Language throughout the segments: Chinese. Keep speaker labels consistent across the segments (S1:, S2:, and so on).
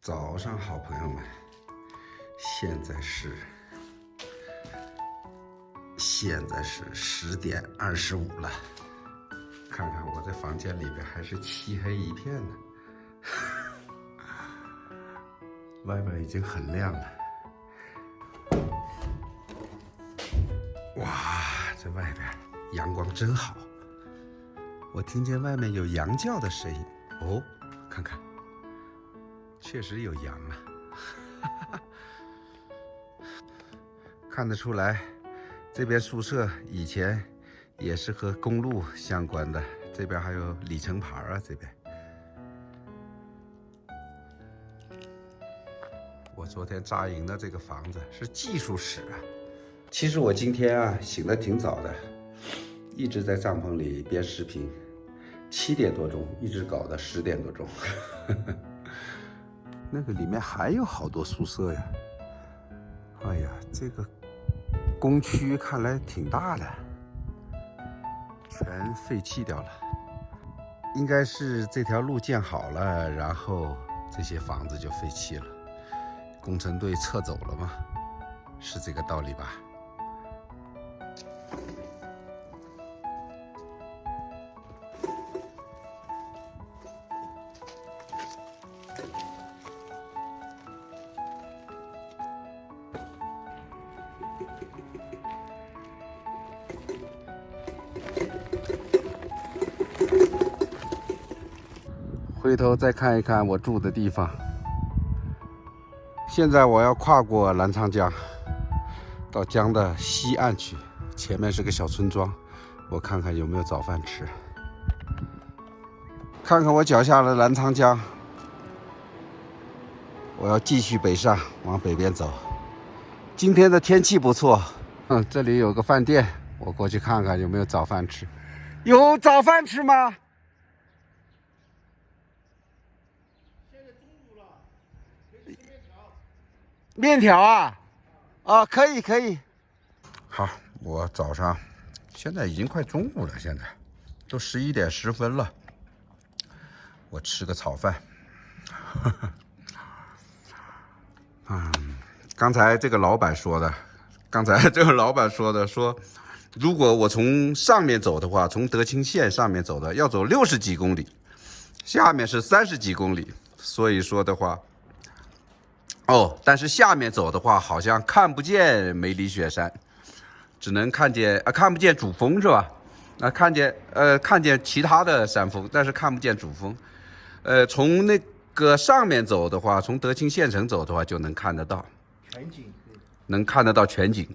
S1: 早上好，朋友们，现在是10:25了。看看我在房间里边还是漆黑一片呢，外边已经很亮了。哇，在外边阳光真好，我听见外面有羊叫的声音哦，看看。确实有羊啊，看得出来，这边宿舍以前也是和公路相关的，这边还有里程牌啊。这边，我昨天扎营的这个房子是技术室啊。其实我今天啊醒得挺早的，一直在帐篷里编视频，7点多钟一直搞到10点多钟。那个里面还有好多宿舍呀！哎呀，这个工区看来挺大的，全废弃掉了。应该是这条路建好了，然后这些房子就废弃了，工程队撤走了嘛，是这个道理吧？回头再看一看我住的地方。现在我要跨过澜沧江，到江的西岸去，前面是个小村庄，我看看有没有早饭吃。看看我脚下的澜沧江，我要继续北上，往北边走。今天的天气不错，这里有个饭店，我过去看看有没有早饭吃。有早饭吃吗？面条啊，啊，可以可以。好，我早上，现在已经快中午了，现在都11点10分了，我吃个炒饭。刚才这个老板说的，说，如果我从上面走的话，从德清县上面走的，要走60几公里，下面是30几公里，所以说的话。哦，但是下面走的话，好像看不见梅里雪山，只能看见看不见主峰是吧？看见其他的山峰，但是看不见主峰。从那个上面走的话，从德清县城走的话，就能看得到全景，能看得到全景。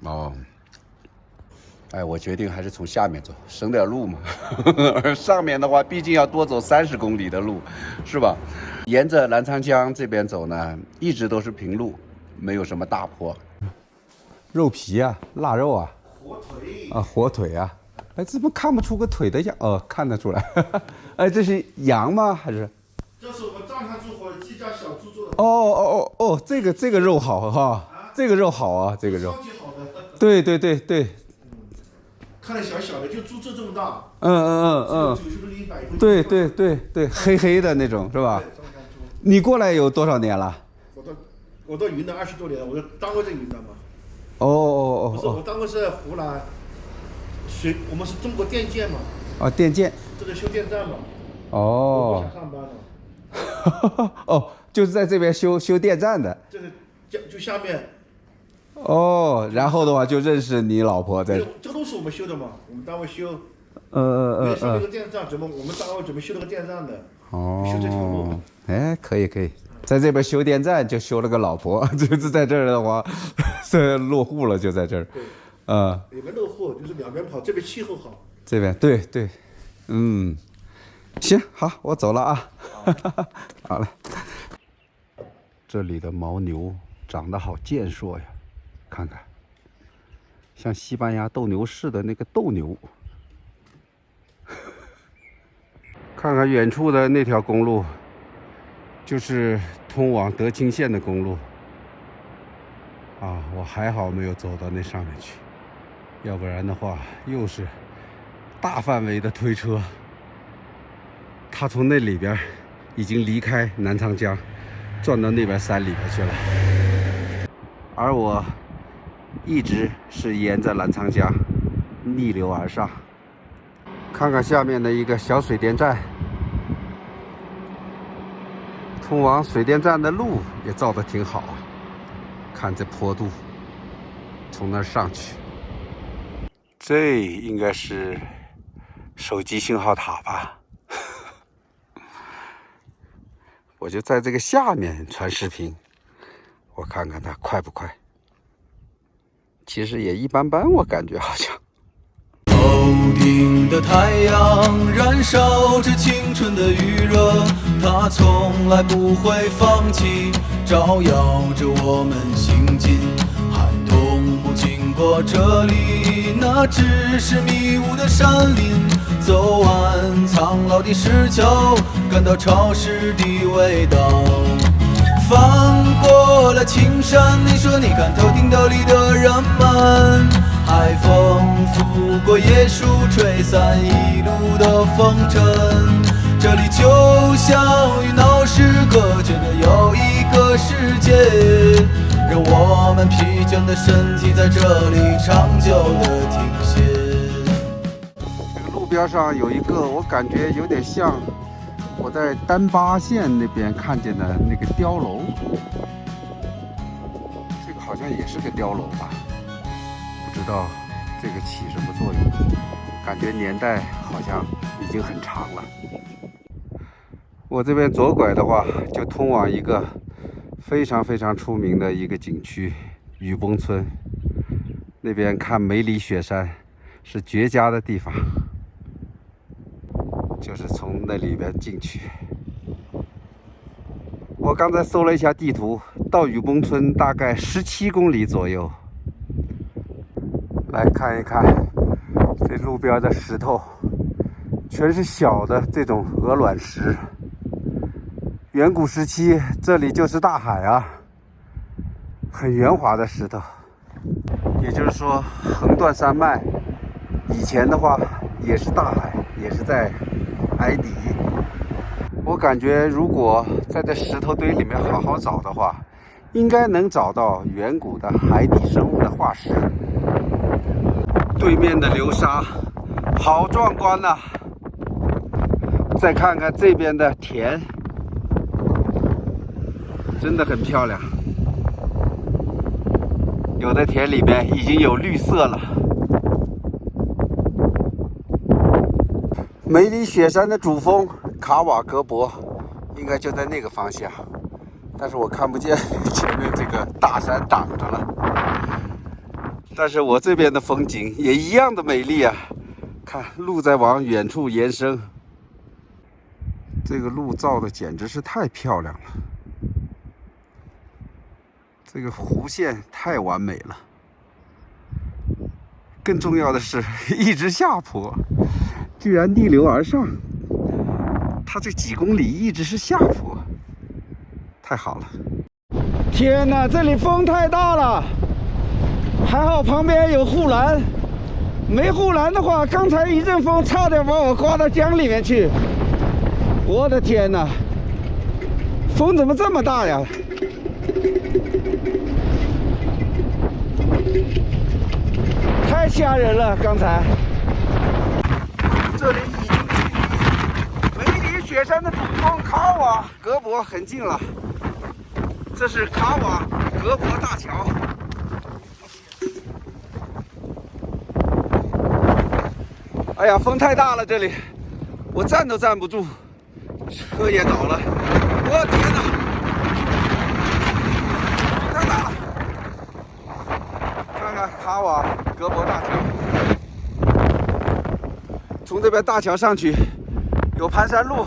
S1: 哦，哎，我决定还是从下面走，省点路嘛。而上面的话，毕竟要多走30公里的路，是吧？沿着澜沧江这边走呢，一直都是平路，没有什么大坡。肉皮啊，腊肉啊，火腿啊，火腿啊，哎，怎么看不出个腿的样？哦，看得出来。哎，这是羊吗？还是？
S2: 这是我们藏汉猪或者自家小猪做的。
S1: 哦，这个肉好哈，这个肉好啊，这个肉。
S2: 超级好的。
S1: 对。
S2: 看着小小的，就猪这么大。
S1: 嗯。
S2: 90厘100。
S1: 对，黑黑的那种是吧？你过来有多少年了？
S2: 我到云南20多年了，我当过这云南嘛。
S1: 哦。
S2: 不是，我当过是湖南，我们是中国电建嘛。
S1: 啊，电建。
S2: 这个修电站嘛。
S1: 哦。
S2: 我想上班了。
S1: 哦，就是在这边修电站的。
S2: 这个就下面。
S1: 哦，然后的话就认识你老婆在。
S2: 这都是我们修的嘛，我们单位修。修了个电站，我们单位准备修了个电站的。
S1: 哦。
S2: 修这条路。
S1: 哎，可以，在这边修电站就修了个老婆，就是在这儿的话，这落户了就在这儿。
S2: 对。也没落户，就是两边跑，这边气候好。
S1: 这边对，行，好，我走了啊。好嘞。这里的牦牛长得好健硕呀，看看，像西班牙斗牛士的那个斗牛。看看远处的那条公路，就是通往德清县的公路。啊，我还好没有走到那上面去，要不然的话又是大范围的推车。他从那里边已经离开澜沧江，转到那边山里面去了。而我一直是沿着澜沧江逆流而上。看看下面的一个小水电站，通往水电站的路也造得挺好啊。看这坡度，从那儿上去，这应该是手机信号塔吧。我就在这个下面传视频，我看看它快不快。其实也一般般，我感觉好像。
S3: 头顶的太阳燃烧着青春的余热，它从来不会放弃，照耀着我们行进。寒冬不经过这里，那只是迷雾的山林。走完苍老的石桥，感到潮湿的味道。翻过了青山，你说你看头顶斗笠的人们，海风拂过椰树，吹散一路的风尘。这里就像与闹市隔绝的又一个世界，让我们疲倦的身体在这里长久的停歇。
S1: 这个路边上有一个，我感觉有点像我在丹巴县那边看见的那个碉楼，这个好像也是个碉楼吧，不知道这个起什么作用，感觉年代好像已经很长了。我这边左拐的话，就通往一个非常非常出名的一个景区雨崩村，那边看梅里雪山是绝佳的地方。就是从那里边进去。我刚才搜了一下地图，到雨崩村大概17公里左右。来看一看这路边的石头，全是小的这种鹅卵石。远古时期这里就是大海啊，很圆滑的石头。也就是说，横断山脉以前的话也是大海，也是在海底。我感觉如果在这石头堆里面好好找的话，应该能找到远古的海底生物的化石。对面的流沙好壮观呐！再看看这边的田，真的很漂亮。有的田里面已经有绿色了。梅里雪山的主峰卡瓦格博应该就在那个方向，但是我看不见，前面这个大山挡着了。但是我这边的风景也一样的美丽啊，看路在往远处延伸，这个路造的简直是太漂亮了，这个弧线太完美了。更重要的是，一直下坡，居然逆流而上，它这几公里一直是下坡，太好了！天哪，这里风太大了，还好旁边有护栏，没护栏的话，刚才一阵风差点把我刮到江里面去。我的天哪，风怎么这么大呀？太吓人了！刚才这里已经距离梅里雪山的主峰卡瓦格博很近了。这是卡瓦格博大桥。哎呀，风太大了，这里我站都站不住，车也倒了。我天哪！太大了！看看卡瓦格博大桥，从这边大桥上去有盘山路，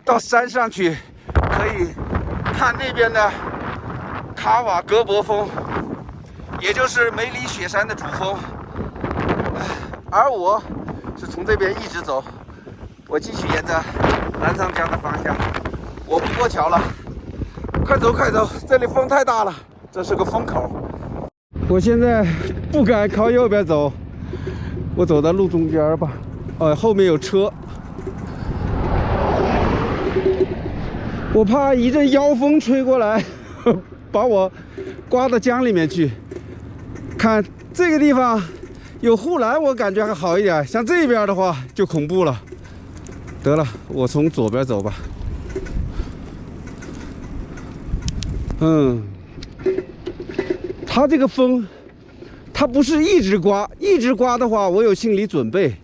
S1: 到山上去可以看那边的卡瓦格博峰，也就是梅里雪山的主峰。而我是从这边一直走，我继续沿着澜沧江的方向，我不过桥了，快走快走，这里风太大了，这是个风口。我现在不敢靠右边走，我走到路中间吧。后面有车。我怕一阵妖风吹过来，把我刮到江里面去。看这个地方有护栏，我感觉还好一点，像这边的话就恐怖了。得了，我从左边走吧。它这个风，它不是一直刮，一直刮的话，我有心理准备。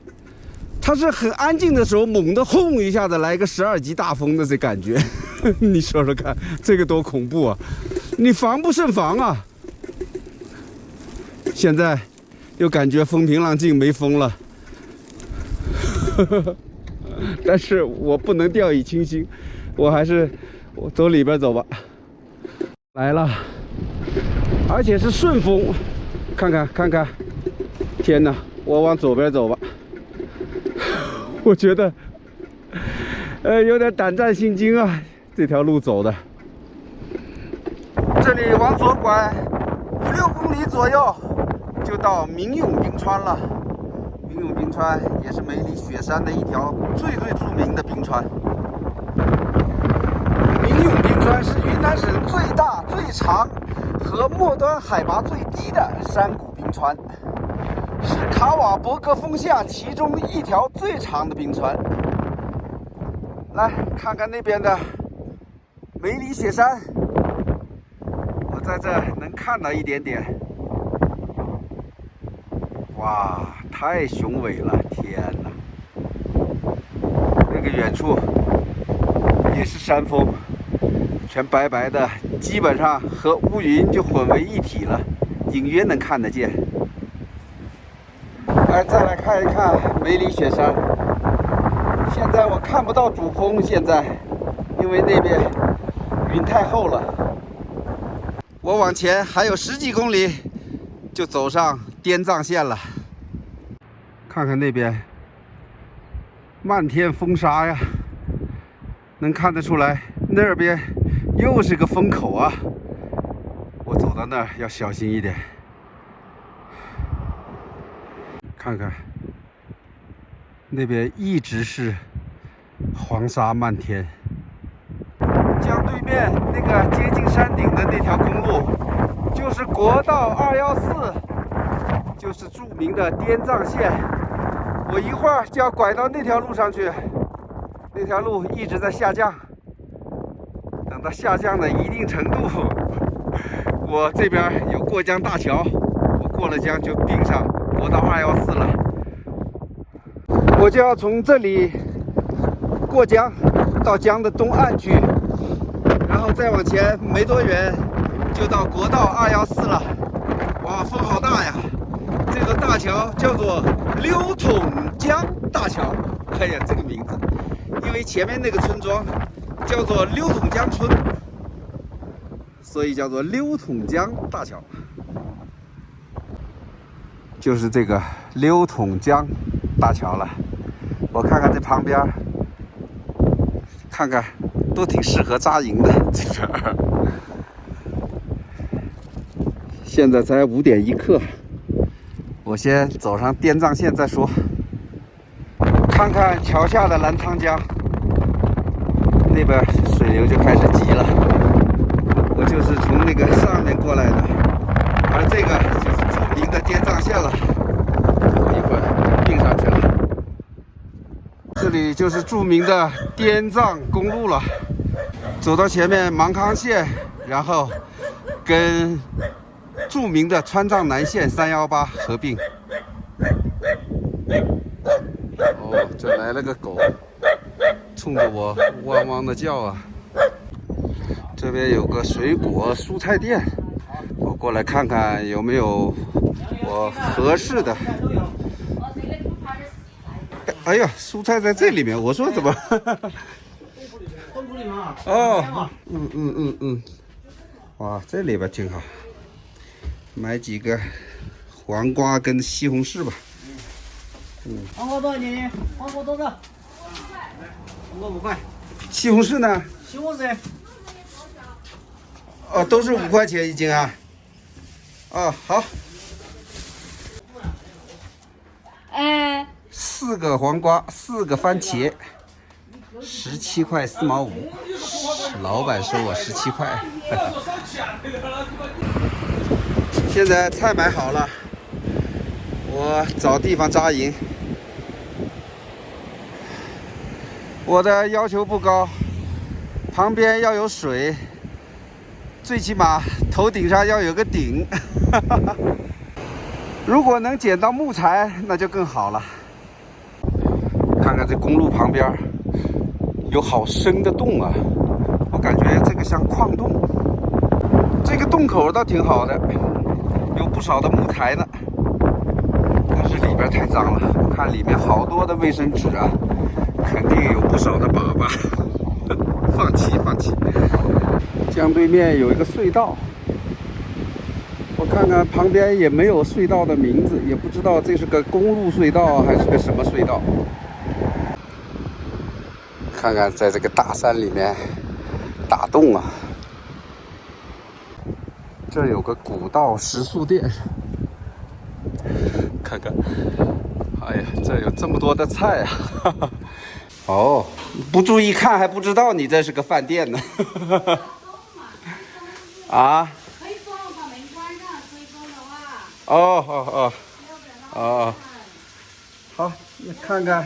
S1: 它是很安静的时候，猛地轰一下子来个12级大风的这感觉，你说说看，这个多恐怖啊！你防不胜防啊！现在又感觉风平浪静，没风了。但是我不能掉以轻心，我还是走里边走吧。来了，而且是顺风，看看，天哪！我往左边走吧。我觉得，有点胆战心惊啊，这条路走的。这里往左拐5、6公里左右，就到明永冰川了。明永冰川也是梅里雪山的一条最著名的冰川。明永冰川是云南省最大、最长和末端海拔最低的山谷冰川，是卡瓦博格峰下其中一条最长的冰川。来看看那边的梅里雪山，我在这能看到一点点。哇，太雄伟了！天哪，那个远处也是山峰，全白白的，基本上和乌云就混为一体了，隐约能看得见。再来看一看梅里雪山。现在我看不到主峰，因为那边云太厚了。我往前还有10几公里，就走上滇藏线了。看看那边，漫天风沙呀，能看得出来，那边又是个风口啊。我走到那儿要小心一点。看看，那边一直是黄沙漫天。江对面那个接近山顶的那条公路，就是国道214，就是著名的滇藏线。我一会儿就要拐到那条路上去，那条路一直在下降。等到下降的一定程度，我这边有过江大桥，我过了江就并上国道214了。我就要从这里过江到江的东岸去，然后再往前没多远就到国道214了。哇，风好大呀！这座大桥叫做溜桶江大桥。哎呀，这个名字，因为前面那个村庄叫做溜桶江村，所以叫做溜桶江大桥。就是这个溜桶江大桥了。我看看这旁边，看看都挺适合扎营的这边。现在才5点1刻，我先走上滇藏线再说。看看桥下的澜沧江，那边水流就开始急了。我就是从那个上面过来的，而这个就是著名的滇藏线了。我一会儿并上去了。这里就是著名的滇藏公路了。走到前面芒康线，然后跟著名的川藏南线318合并。哦，这来了个狗，冲着我汪汪的叫啊！这边有个水果蔬菜店，我过来看看有没有我合适的。哎呀，蔬菜在这里面，我说怎么？哦，哇，这里边挺好，买几个黄瓜跟西红柿吧。
S4: 黄瓜多少钱呢？黄瓜多少？黄瓜5块。
S1: 西红柿呢？
S4: 西红柿。
S1: 哦，都是5块钱一斤啊。哦，好。
S5: 哎。
S1: 4个黄瓜，4个番茄。17块4毛5，老板收我17块。现在菜买好了，我找地方扎营。我的要求不高，旁边要有水，最起码头顶上要有个顶。如果能捡到木材，那就更好了。看看这公路旁边有好深的洞啊，我感觉这个像矿洞。这个洞口倒挺好的，有不少的木材呢，但是里边太脏了，我看里面好多的卫生纸啊，肯定有不少的粑粑。放弃。江对面有一个隧道，我看看旁边也没有隧道的名字，也不知道这是个公路隧道还是个什么隧道。看看在这个大山里面打洞啊，这有个古道食宿店，看看，哎呀，这有这么多的菜啊！哦，不注意看还不知道你这是个饭店呢。啊？
S5: 可以装，把门关上，所以装的话。
S1: 哦，好，你看看，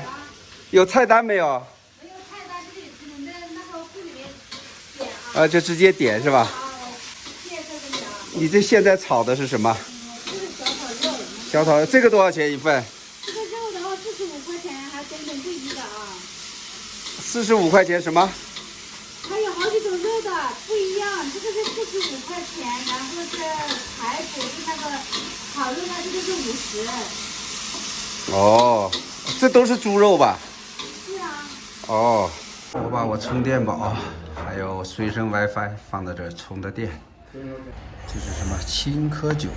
S1: 有菜单没有？
S5: 没有菜单，这里只能在那个柜里面点啊。
S1: 就直接点是吧？
S5: 现在跟你啊。
S1: 你这现在炒的是什么？
S5: 这是小炒肉。
S1: 小炒这个多少钱一份
S5: 这个肉的话45块钱，还等等不一的啊。
S1: ？45块钱什么？
S5: 它有好几种肉的，不一样。这个是45块钱，然后是排骨，是那个烤肉呢，这个是50。
S1: 哦，这都是猪肉吧？
S5: 是啊。
S1: 哦，我把我充电宝还有随身 WiFi 放在这儿充的电。这是什么青稞酒？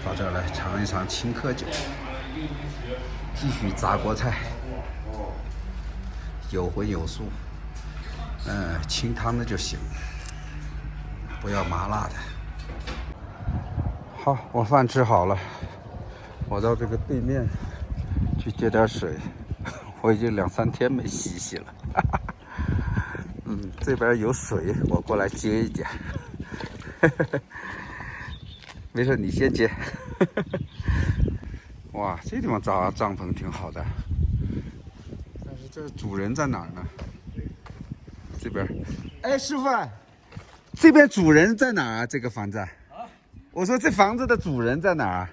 S1: 到这儿来尝一尝青稞酒。继续炸锅菜，有荤有素，清汤的就行，不要麻辣的。好，我饭吃好了，我到这个对面去接点水，我已经2、3天没洗了。这边有水，我过来接一接。没事，你先接。哇，这地方扎帐篷挺好的，但是这主人在哪儿呢？这边，哎，师傅，这边主人在哪儿啊？这个房子？我说这房子的主人在哪儿啊？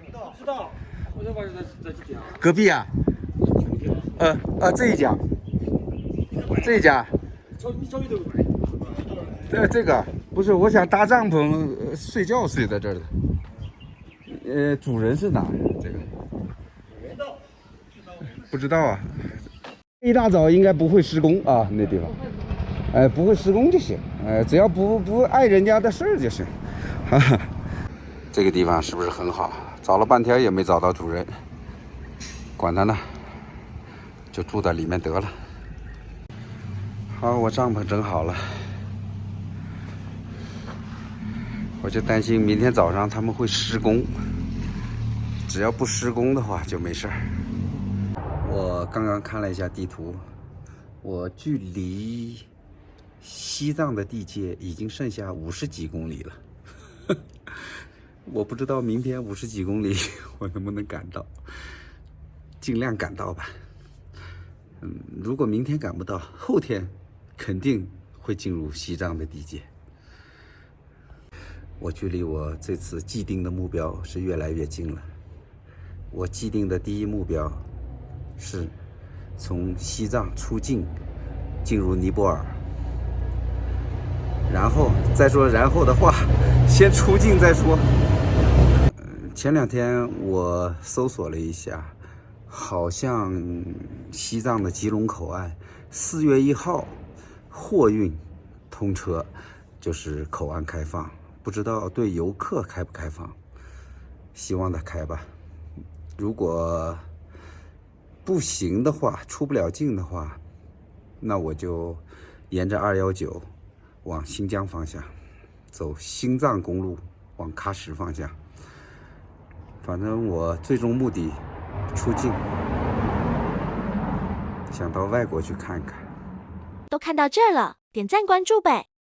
S4: 不知道，我这边在这边。
S1: 隔壁啊？这一家，这一家。
S4: 你稍微都
S1: 这个不是，我想搭帐篷睡觉睡在这儿的。主人是哪儿？这个不知道啊。一大早应该不会施工啊，那地方，不会施工就行，只要不碍人家的事儿就行。哈哈，这个地方是不是很好？找了半天也没找到主人，管他呢，就住在里面得了。好，我帐篷整好了，我就担心明天早上他们会施工。只要不施工的话就没事儿。我刚刚看了一下地图，我距离西藏的地界已经剩下50几公里了。我不知道明天50几公里我能不能赶到，尽量赶到吧。如果明天赶不到，后天肯定会进入西藏的地界。我距离我这次既定的目标是越来越近了。我既定的第一目标是从西藏出境，进入尼泊尔。然后再说然后的话，先出境再说。前2天我搜索了一下，好像西藏的吉隆口岸4月1号货运通车，就是口岸开放，不知道对游客开不开放，希望它开吧。如果不行的话，出不了境的话，那我就沿着219往新疆方向走，新藏公路往喀什方向。反正我最终目的出境。想到外国去看看。
S6: 都看到这儿了，点赞关注呗。